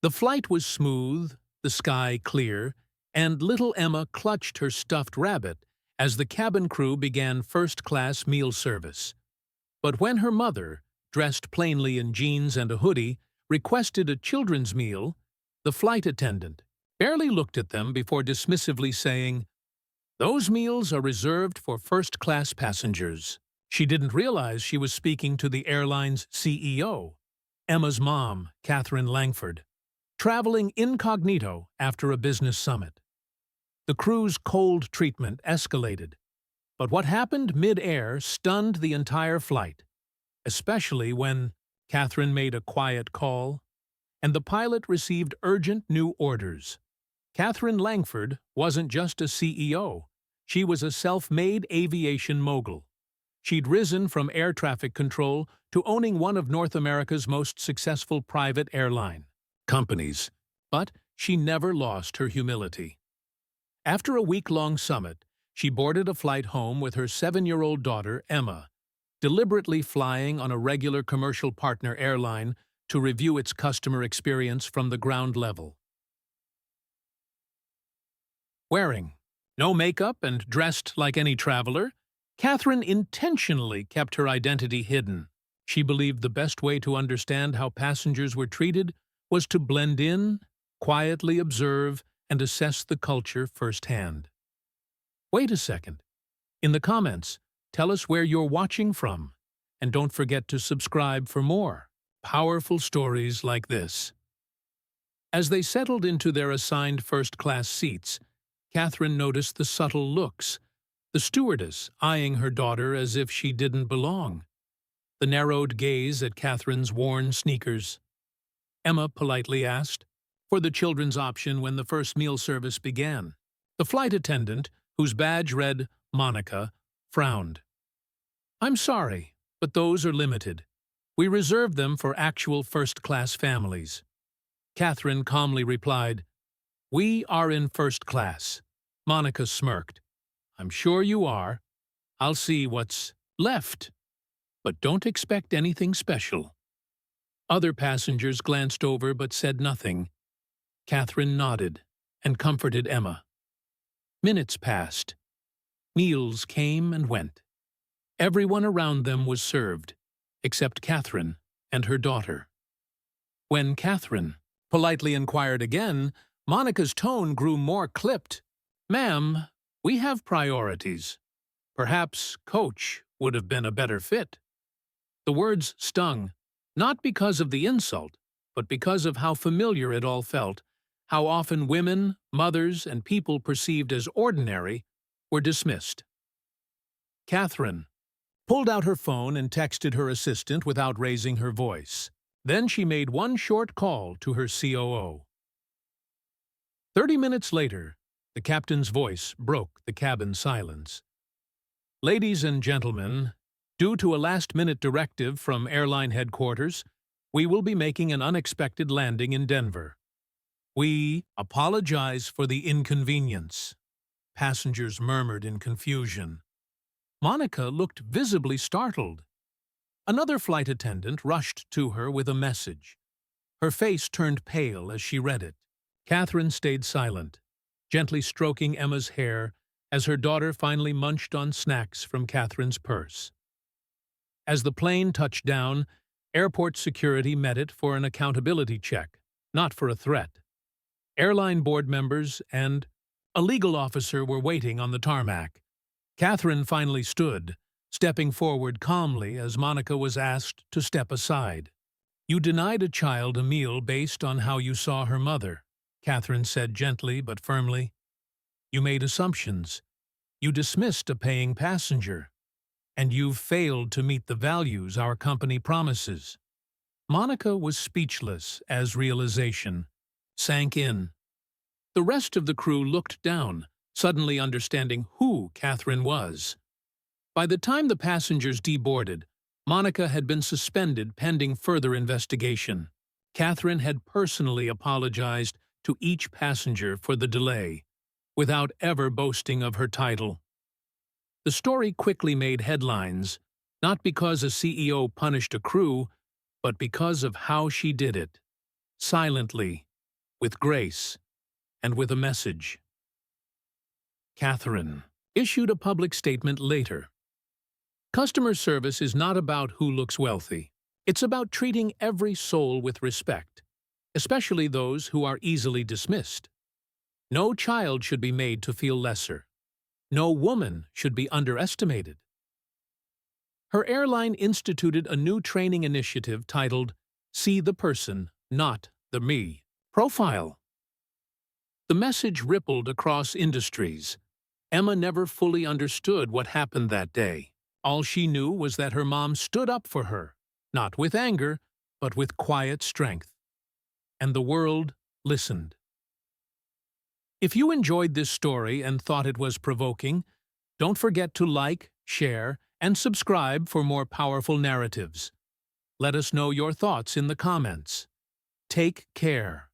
The flight was smooth, the sky clear, and little Emma clutched her stuffed rabbit as the cabin crew began first-class meal service. But when her mother, dressed plainly in jeans and a hoodie, requested a children's meal, the flight attendant barely looked at them before dismissively saying, "Those meals are reserved for first-class passengers." She didn't realize she was speaking to the airline's CEO, Emma's mom, Catherine Langford, traveling incognito after a business summit. The crew's cold treatment escalated, but what happened mid-air stunned the entire flight, especially when Catherine made a quiet call, and the pilot received urgent new orders. Catherine Langford wasn't just a CEO, she was a self-made aviation mogul. She'd risen from air traffic control to owning one of North America's most successful private airline companies, but she never lost her humility. After a week-long summit, she boarded a flight home with her 7-year-old daughter, Emma, deliberately flying on a regular commercial partner airline to review its customer experience from the ground level. Wearing no makeup and dressed like any traveler, Catherine intentionally kept her identity hidden. She believed the best way to understand how passengers were treated was to blend in, quietly observe, and assess the culture firsthand. Wait a second. In the comments, tell us where you're watching from, and don't forget to subscribe for more powerful stories like this. As they settled into their assigned first-class seats, Catherine noticed the subtle looks, the stewardess eyeing her daughter as if she didn't belong, the narrowed gaze at Catherine's worn sneakers. Emma politely asked for the children's option when the first meal service began. The flight attendant, whose badge read Monica, frowned. "I'm sorry, but those are limited. We reserve them for actual first-class families." Catherine calmly replied, "We are in first class." Monica smirked. "I'm sure you are. I'll see what's left. But don't expect anything special." Other passengers glanced over but said nothing. Catherine nodded and comforted Emma. Minutes passed. Meals came and went. Everyone around them was served, except Catherine and her daughter. When Catherine politely inquired again, Monica's tone grew more clipped. "Ma'am, we have priorities. Perhaps Coach would have been a better fit." The words stung, not because of the insult, but because of how familiar it all felt, how often women, mothers, and people perceived as ordinary were dismissed. Catherine pulled out her phone and texted her assistant without raising her voice. Then she made one short call to her COO. 30 minutes later, the captain's voice broke the cabin silence. "Ladies and gentlemen, due to a last-minute directive from airline headquarters, we will be making an unexpected landing in Denver. We apologize for the inconvenience." Passengers murmured in confusion. Monica looked visibly startled. Another flight attendant rushed to her with a message. Her face turned pale as she read it. Catherine stayed silent, gently stroking Emma's hair as her daughter finally munched on snacks from Catherine's purse. As the plane touched down, airport security met it for an accountability check, not for a threat. Airline board members and a legal officer were waiting on the tarmac. Catherine finally stood, stepping forward calmly as Monica was asked to step aside. "You denied a child a meal based on how you saw her mother," Catherine said gently but firmly. "You made assumptions. You dismissed a paying passenger. And you've failed to meet the values our company promises." Monica was speechless as realization sank in. The rest of the crew looked down, suddenly understanding who Catherine was. By the time the passengers deboarded, Monica had been suspended pending further investigation. Catherine had personally apologized to each passenger for the delay, without ever boasting of her title. The story quickly made headlines, not because a CEO punished a crew, but because of how she did it. Silently, with grace, and with a message. Catherine issued a public statement later. Customer service is not about who looks wealthy. It's about treating every soul with respect, especially those who are easily dismissed. No child should be made to feel lesser. No woman should be underestimated. Her airline instituted a new training initiative titled See the Person, Not the Me Profile. The message rippled across industries. Emma never fully understood what happened that day. All she knew was that her mom stood up for her, not with anger, but with quiet strength. And the world listened. If you enjoyed this story and thought it was provoking, don't forget to like, share, and subscribe for more powerful narratives. Let us know your thoughts in the comments. Take care.